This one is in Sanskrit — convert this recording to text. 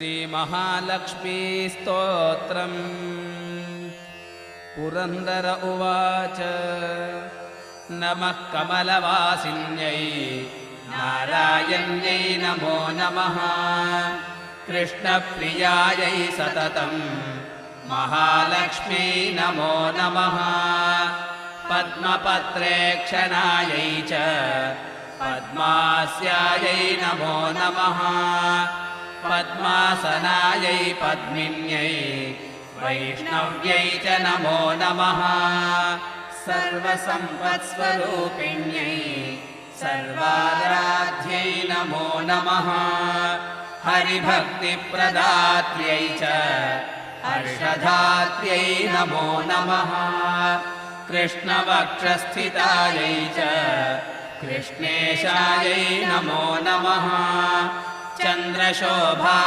श्रीमहालक्ष्मी स्तोत्रम्। पुरन्दर उवाच नमः कमलवासिन्यै नारायण्यै नमो नमः। कृष्णप्रियायै सततं महालक्ष्म्यै नमो नमः। पद्मपत्रेक्षणायै च पद्मास्यायै नमो नमः। पद्मासनायै पद्मिन्यै वैष्णव्यै च नमो नमः। सर्वसम्पत्स्वरूपिण्यै सर्वाराध्यै नमो नमः। हरिभक्तिप्रदात्र्यै च हर्षधात्र्यै नमो नमः। कृष्णवक्षस्थितायै च कृष्णेशायै नमो नमः। चन्द्रशोभा